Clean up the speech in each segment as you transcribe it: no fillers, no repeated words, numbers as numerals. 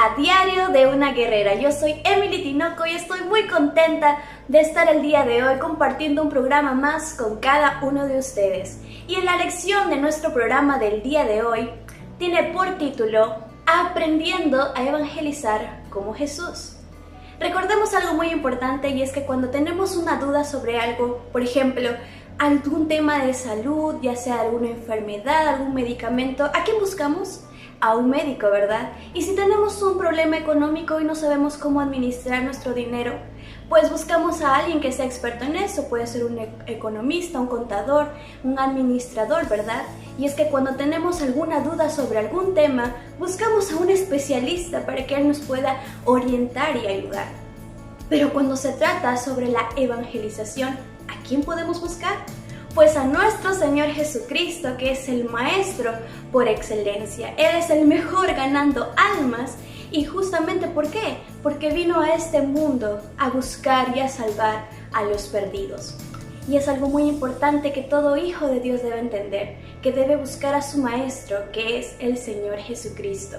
a Diario de una Guerrera. Yo soy Emily Tinoco y estoy muy contenta de estar el día de hoy compartiendo un programa más con cada uno de ustedes. Y en la lección de nuestro programa del día de hoy tiene por título Aprendiendo a evangelizar como Jesús. Recordemos algo muy importante, y es que cuando tenemos una duda sobre algo, por ejemplo, algún tema de salud, ya sea alguna enfermedad, algún medicamento, ¿a quién buscamos? A un médico, ¿verdad? Y si tenemos un problema económico y no sabemos cómo administrar nuestro dinero, pues buscamos a alguien que sea experto en eso. Puede ser un economista, un contador, un administrador, ¿verdad? Y es que cuando tenemos alguna duda sobre algún tema, buscamos a un especialista para que él nos pueda orientar y ayudar. Pero cuando se trata sobre la evangelización, ¿a quién podemos buscar? Pues a nuestro Señor Jesucristo, que es el Maestro por excelencia. Él es el mejor ganando almas. ¿Y justamente por qué? Porque vino a este mundo a buscar y a salvar a los perdidos. Y es algo muy importante que todo hijo de Dios debe entender, que debe buscar a su Maestro, que es el Señor Jesucristo.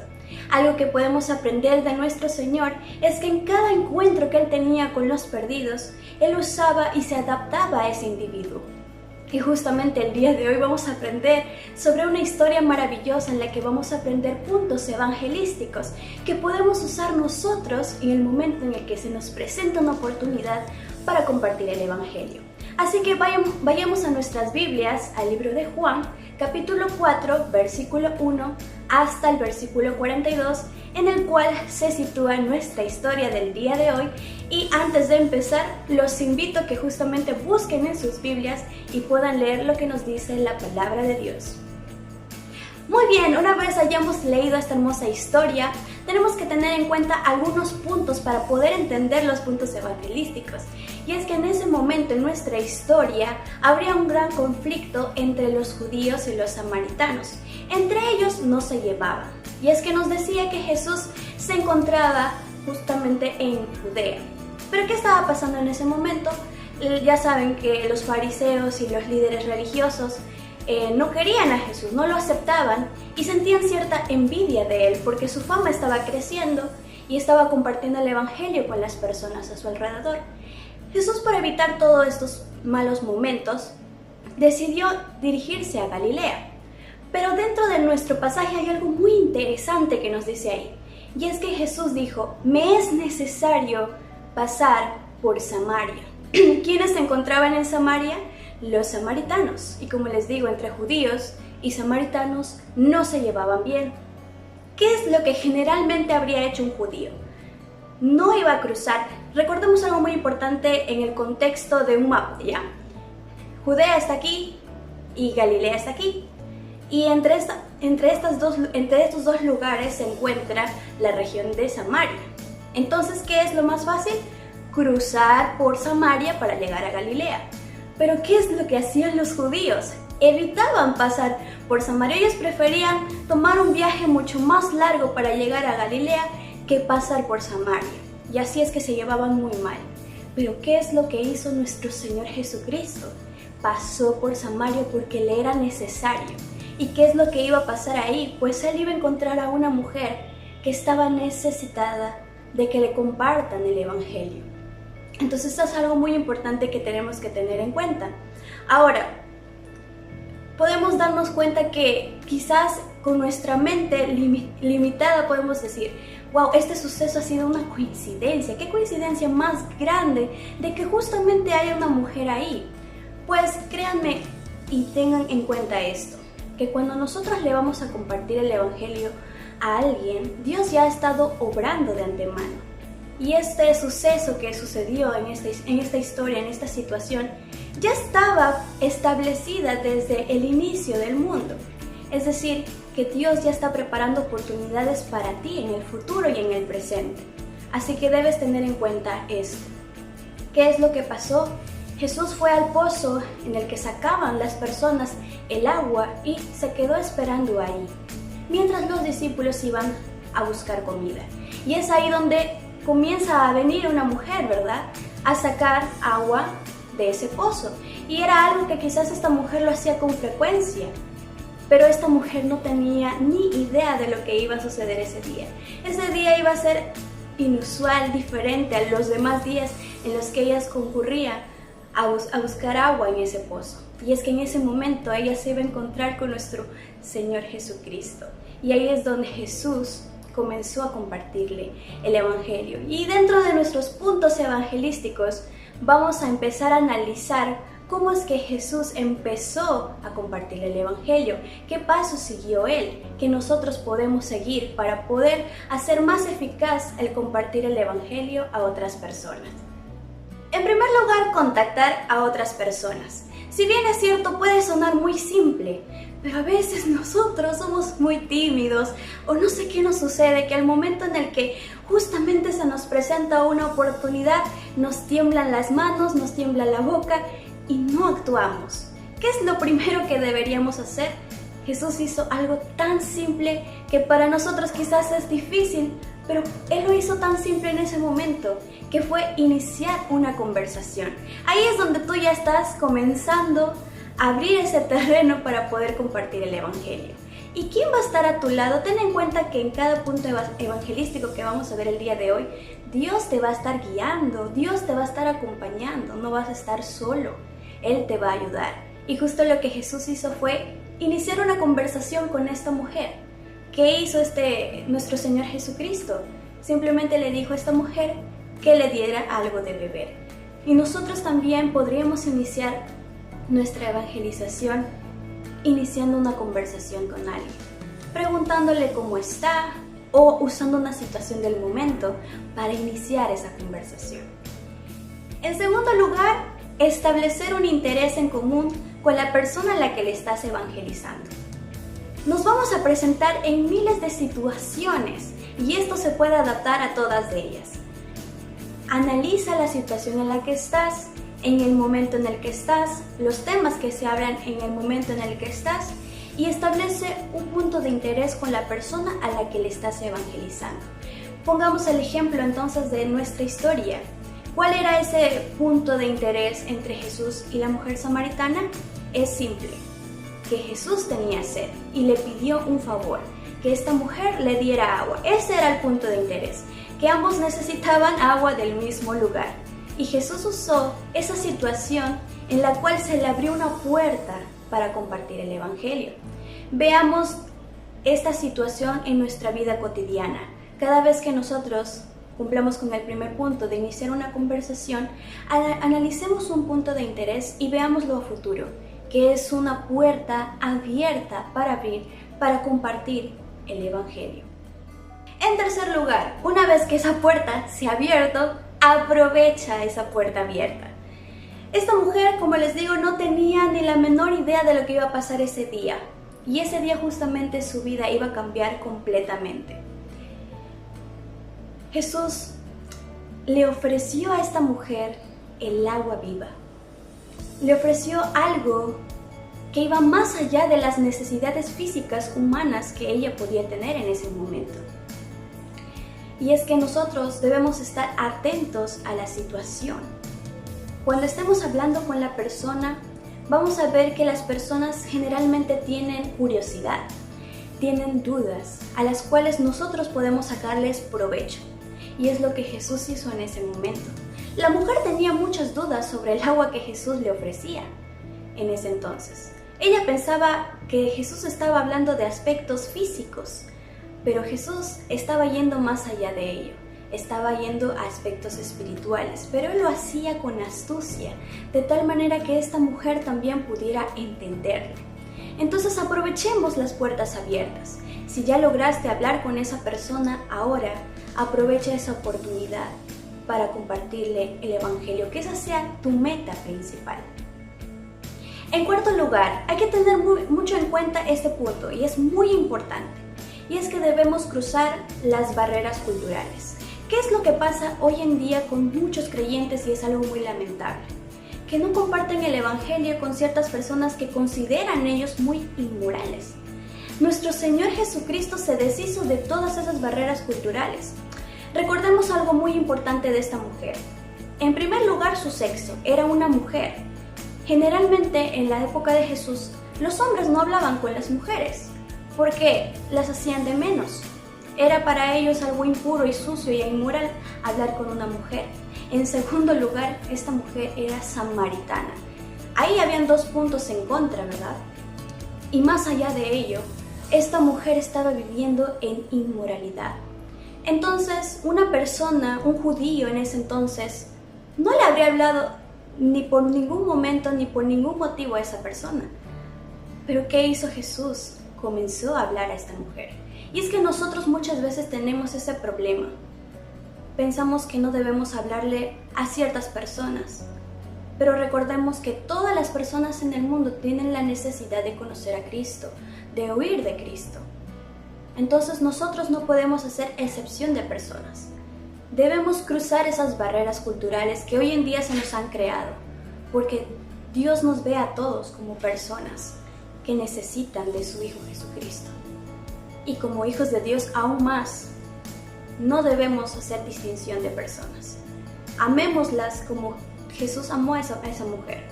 Algo que podemos aprender de nuestro Señor es que en cada encuentro que Él tenía con los perdidos, Él usaba y se adaptaba a ese individuo. Y justamente el día de hoy vamos a aprender sobre una historia maravillosa en la que vamos a aprender puntos evangelísticos que podemos usar nosotros en el momento en el que se nos presenta una oportunidad para compartir el Evangelio. Así que vayamos a nuestras Biblias, al libro de Juan, capítulo 4, versículo 1 hasta el versículo 42, en el cual se sitúa nuestra historia del día de hoy. Y antes de empezar, los invito a que justamente busquen en sus Biblias y puedan leer lo que nos dice la palabra de Dios. Muy bien, una vez hayamos leído esta hermosa historia, tenemos que tener en cuenta algunos puntos para poder entender los puntos evangelísticos. Y es que en ese momento en nuestra historia habría un gran conflicto entre los judíos y los samaritanos. Entre ellos no se llevaban. Y es que nos decía que Jesús se encontraba justamente en Judea. ¿Pero qué estaba pasando en ese momento? Ya saben que los fariseos y los líderes religiosos no querían a Jesús, no lo aceptaban y sentían cierta envidia de él porque su fama estaba creciendo y estaba compartiendo el evangelio con las personas a su alrededor. Jesús, para evitar todos estos malos momentos, decidió dirigirse a Galilea. Pero dentro de nuestro pasaje hay algo muy interesante que nos dice ahí, y es que Jesús dijo: me es necesario pasar por Samaria. ¿Quiénes se encontraban en Samaria? Los samaritanos. Y como les digo, entre judíos y samaritanos no se llevaban bien. ¿Qué es lo que generalmente habría hecho un judío? No iba a cruzar. Recordemos algo muy importante en el contexto de un mapa, ¿ya? Judea está aquí y Galilea está aquí. Y entre estos dos lugares se encuentra la región de Samaria. Entonces, ¿qué es lo más fácil? Cruzar por Samaria para llegar a Galilea. Pero ¿qué es lo que hacían los judíos? Evitaban pasar por Samaria. Ellos preferían tomar un viaje mucho más largo para llegar a Galilea que pasar por Samaria. Y así es que se llevaban muy mal. Pero ¿qué es lo que hizo nuestro Señor Jesucristo? Pasó por Samaria porque le era necesario. ¿Y qué es lo que iba a pasar ahí? Pues él iba a encontrar a una mujer que estaba necesitada de que le compartan el evangelio. Entonces esto es algo muy importante que tenemos que tener en cuenta. Ahora, podemos darnos cuenta que quizás con nuestra mente limitada podemos decir: wow, este suceso ha sido una coincidencia. ¿Qué coincidencia más grande de que justamente haya una mujer ahí? Pues créanme y tengan en cuenta esto, que cuando nosotros le vamos a compartir el evangelio a alguien, Dios ya ha estado obrando de antemano. Y este suceso que sucedió en esta historia, en esta situación, ya estaba establecida desde el inicio del mundo. Es decir, que Dios ya está preparando oportunidades para ti en el futuro y en el presente. Así que debes tener en cuenta esto. ¿Qué es lo que pasó? Jesús fue al pozo en el que sacaban las personas el agua y se quedó esperando ahí, mientras los discípulos iban a buscar comida. Y es ahí donde comienza a venir una mujer, ¿verdad?, a sacar agua de ese pozo. Y era algo que quizás esta mujer lo hacía con frecuencia. Pero esta mujer no tenía ni idea de lo que iba a suceder ese día. Ese día iba a ser inusual, diferente a los demás días en los que ella concurría a buscar agua en ese pozo. Y es que en ese momento ella se iba a encontrar con nuestro Señor Jesucristo. Y ahí es donde Jesús comenzó a compartirle el Evangelio. Y dentro de nuestros puntos evangelísticos vamos a empezar a analizar cómo es que Jesús empezó a compartir el Evangelio, qué pasos siguió Él, que nosotros podemos seguir para poder hacer más eficaz el compartir el Evangelio a otras personas. En primer lugar, contactar a otras personas. Si bien es cierto, puede sonar muy simple, pero a veces nosotros somos muy tímidos o no sé qué nos sucede, que al momento en el que justamente se nos presenta una oportunidad, nos tiemblan las manos, nos tiembla la boca y no actuamos. ¿Qué es lo primero que deberíamos hacer? Jesús hizo algo tan simple que para nosotros quizás es difícil, pero Él lo hizo tan simple en ese momento, que fue iniciar una conversación. Ahí es donde tú ya estás comenzando a abrir ese terreno para poder compartir el Evangelio. ¿Y quién va a estar a tu lado? Ten en cuenta que en cada punto evangelístico que vamos a ver el día de hoy, Dios te va a estar guiando, Dios te va a estar acompañando, no vas a estar solo, Él te va a ayudar. Y justo lo que Jesús hizo fue iniciar una conversación con esta mujer. ¿Qué hizo nuestro Señor Jesucristo? Simplemente le dijo a esta mujer que le diera algo de beber. Y nosotros también podríamos iniciar nuestra evangelización iniciando una conversación con alguien, preguntándole cómo está o usando una situación del momento para iniciar esa conversación. En segundo lugar, establecer un interés en común con la persona a la que le estás evangelizando. Nos vamos a presentar en miles de situaciones y esto se puede adaptar a todas de ellas. Analiza la situación en la que estás, en el momento en el que estás, los temas que se hablan en el momento en el que estás y establece un punto de interés con la persona a la que le estás evangelizando. Pongamos el ejemplo entonces de nuestra historia. ¿Cuál era ese punto de interés entre Jesús y la mujer samaritana? Es simple, que Jesús tenía sed y le pidió un favor, que esta mujer le diera agua. Ese era el punto de interés, que ambos necesitaban agua del mismo lugar. Y Jesús usó esa situación en la cual se le abrió una puerta para compartir el Evangelio. Veamos esta situación en nuestra vida cotidiana. Cada vez que nosotros cumplamos con el primer punto de iniciar una conversación, analicemos un punto de interés y veámoslo a futuro, que es una puerta abierta para abrir, para compartir el Evangelio. En tercer lugar, una vez que esa puerta se ha abierto, aprovecha esa puerta abierta. Esta mujer, como les digo, no tenía ni la menor idea de lo que iba a pasar ese día. Y ese día justamente su vida iba a cambiar completamente. Jesús le ofreció a esta mujer el agua viva. Le ofreció algo que iba más allá de las necesidades físicas humanas que ella podía tener en ese momento. Y es que nosotros debemos estar atentos a la situación. Cuando estemos hablando con la persona, vamos a ver que las personas generalmente tienen curiosidad, tienen dudas, a las cuales nosotros podemos sacarles provecho. Y es lo que Jesús hizo en ese momento. La mujer tenía muchas dudas sobre el agua que Jesús le ofrecía en ese entonces. Ella pensaba que Jesús estaba hablando de aspectos físicos, pero Jesús estaba yendo más allá de ello, estaba yendo a aspectos espirituales, pero Él lo hacía con astucia, de tal manera que esta mujer también pudiera entenderlo. Entonces aprovechemos las puertas abiertas. Si ya lograste hablar con esa persona, ahora aprovecha esa oportunidad para compartirle el Evangelio, que esa sea tu meta principal. En cuarto lugar, hay que tener mucho en cuenta este punto y es muy importante. Y es que debemos cruzar las barreras culturales. ¿Qué es lo que pasa hoy en día con muchos creyentes y es algo muy lamentable? Que no comparten el Evangelio con ciertas personas que consideran ellos muy inmorales. Nuestro Señor Jesucristo se deshizo de todas esas barreras culturales. Recordemos algo muy importante de esta mujer. En primer lugar, su sexo, era una mujer. Generalmente en la época de Jesús, los hombres no hablaban con las mujeres, porque las hacían de menos. Era para ellos algo impuro y sucio y inmoral hablar con una mujer. En segundo lugar, esta mujer era samaritana. Ahí habían dos puntos en contra, ¿verdad? Y más allá de ello, esta mujer estaba viviendo en inmoralidad. Entonces, una persona, un judío en ese entonces, no le habría hablado ni por ningún momento ni por ningún motivo a esa persona. Pero ¿qué hizo Jesús? Comenzó a hablar a esta mujer. Y es que nosotros muchas veces tenemos ese problema. Pensamos que no debemos hablarle a ciertas personas. Pero recordemos que todas las personas en el mundo tienen la necesidad de conocer a Cristo, de oír de Cristo. Entonces nosotros no podemos hacer excepción de personas. Debemos cruzar esas barreras culturales que hoy en día se nos han creado, porque Dios nos ve a todos como personas que necesitan de su Hijo Jesucristo. Y como hijos de Dios aún más, no debemos hacer distinción de personas. Amémoslas como Jesús amó a esa mujer,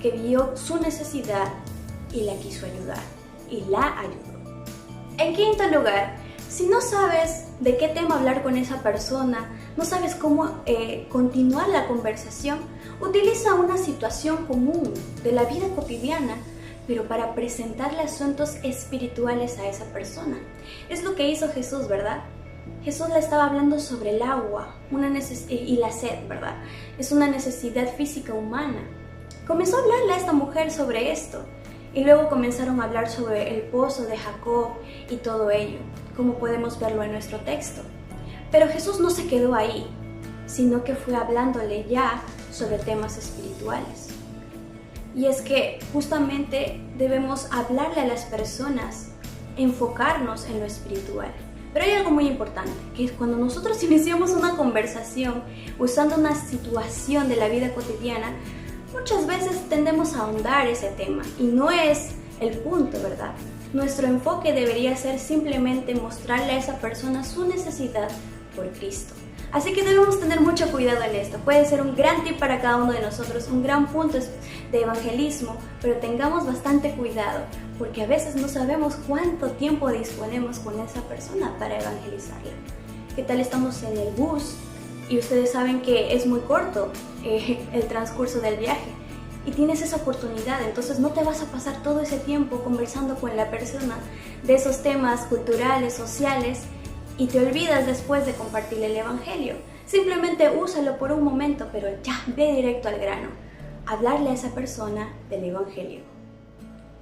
que vio su necesidad y la quiso ayudar, y la ayudó. En quinto lugar, si no sabes de qué tema hablar con esa persona, no sabes cómo continuar la conversación, utiliza una situación común de la vida cotidiana, pero para presentarle asuntos espirituales a esa persona. Es lo que hizo Jesús, ¿verdad? Jesús le estaba hablando sobre el agua y la sed, ¿verdad? Es una necesidad física humana. Comenzó a hablarle a esta mujer sobre esto. Y luego comenzaron a hablar sobre el pozo de Jacob y todo ello, como podemos verlo en nuestro texto. Pero Jesús no se quedó ahí, sino que fue hablándole ya sobre temas espirituales. Y es que justamente debemos hablarle a las personas, enfocarnos en lo espiritual. Pero hay algo muy importante, que es cuando nosotros iniciamos una conversación usando una situación de la vida cotidiana, muchas veces tendemos a ahondar ese tema y no es el punto, ¿verdad? Nuestro enfoque debería ser simplemente mostrarle a esa persona su necesidad por Cristo. Así que debemos tener mucho cuidado en esto. Puede ser un gran tip para cada uno de nosotros, un gran punto de evangelismo, pero tengamos bastante cuidado, porque a veces no sabemos cuánto tiempo disponemos con esa persona para evangelizarla. ¿Qué tal estamos en el bus? Y ustedes saben que es muy corto el transcurso del viaje y tienes esa oportunidad, entonces no te vas a pasar todo ese tiempo conversando con la persona de esos temas culturales, sociales, y te olvidas después de compartirle el evangelio. Simplemente úsalo por un momento, pero ya, ve directo al grano, hablarle a esa persona del evangelio.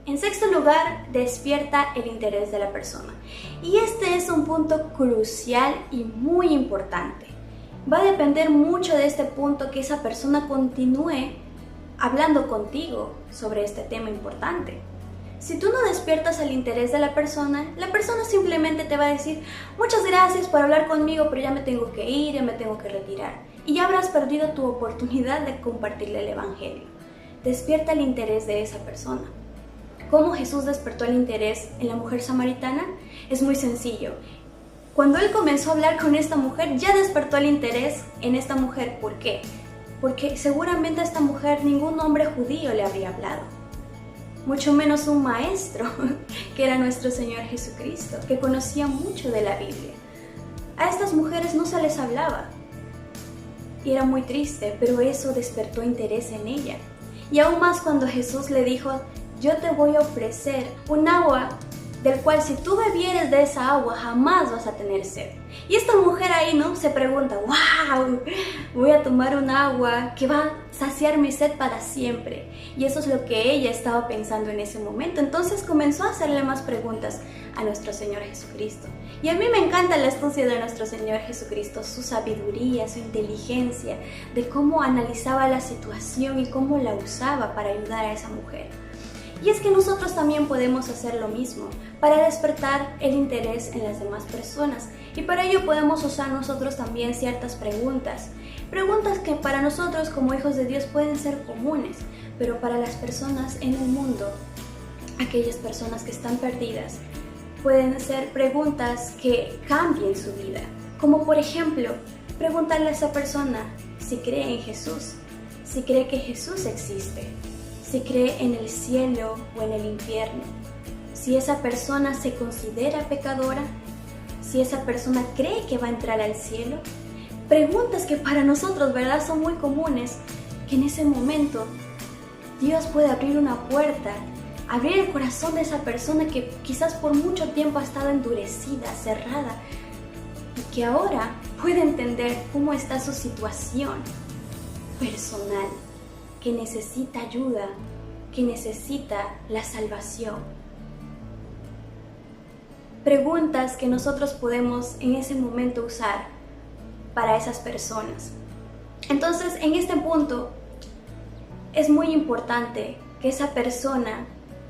En sexto lugar, despierta el interés de la persona. Y este es un punto crucial y muy importante. Va a depender mucho de este punto que esa persona continúe hablando contigo sobre este tema importante. Si tú no despiertas el interés de la persona simplemente te va a decir: muchas gracias por hablar conmigo, pero ya me tengo que ir, ya me tengo que retirar. Y ya habrás perdido tu oportunidad de compartirle el evangelio. Despierta el interés de esa persona. ¿Cómo Jesús despertó el interés en la mujer samaritana? Es muy sencillo. Cuando él comenzó a hablar con esta mujer, ya despertó el interés en esta mujer. ¿Por qué? Porque seguramente a esta mujer ningún hombre judío le habría hablado. Mucho menos un maestro, que era nuestro Señor Jesucristo, que conocía mucho de la Biblia. A estas mujeres no se les hablaba. Y era muy triste, pero eso despertó interés en ella. Y aún más cuando Jesús le dijo: yo te voy a ofrecer un agua del cual si tú bebieres de esa agua jamás vas a tener sed. Y esta mujer ahí, ¿no?, se pregunta: wow, voy a tomar un agua que va a saciar mi sed para siempre. Y eso es lo que ella estaba pensando en ese momento. Entonces comenzó a hacerle más preguntas a nuestro Señor Jesucristo. Y a mí me encanta la astucia de nuestro Señor Jesucristo, su sabiduría, su inteligencia, de cómo analizaba la situación y cómo la usaba para ayudar a esa mujer. Y es que nosotros también podemos hacer lo mismo para despertar el interés en las demás personas. Y para ello podemos usar nosotros también ciertas preguntas. Preguntas que para nosotros como hijos de Dios pueden ser comunes, pero para las personas en el mundo, aquellas personas que están perdidas, pueden ser preguntas que cambien su vida. Como por ejemplo, preguntarle a esa persona si cree en Jesús, si cree que Jesús existe, si cree en el cielo o en el infierno, si esa persona se considera pecadora, si esa persona cree que va a entrar al cielo. Preguntas que para nosotros, ¿verdad?, son muy comunes, que en ese momento Dios puede abrir una puerta, abrir el corazón de esa persona que quizás por mucho tiempo ha estado endurecida, cerrada, y que ahora puede entender cómo está su situación personal, que necesita ayuda, que necesita la salvación. Preguntas que nosotros podemos en ese momento usar para esas personas. Entonces, en este punto, es muy importante que esa persona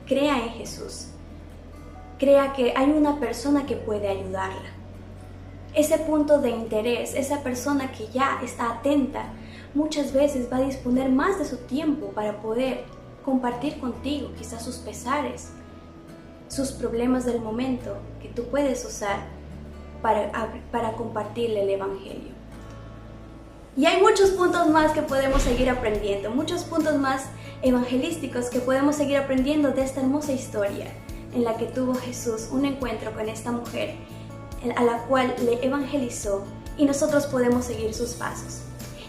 crea en Jesús, crea que hay una persona que puede ayudarla. Ese punto de interés, esa persona que ya está atenta, muchas veces va a disponer más de su tiempo para poder compartir contigo quizás sus pesares, sus problemas del momento que tú puedes usar para compartirle el Evangelio. Y hay muchos puntos más que podemos seguir aprendiendo, muchos puntos más evangelísticos que podemos seguir aprendiendo de esta hermosa historia en la que tuvo Jesús un encuentro con esta mujer a la cual le evangelizó, y nosotros podemos seguir sus pasos.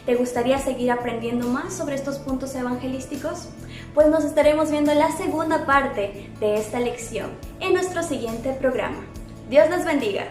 ¿Te gustaría seguir aprendiendo más sobre estos puntos evangelísticos? Pues nos estaremos viendo en la segunda parte de esta lección en nuestro siguiente programa. Dios les bendiga.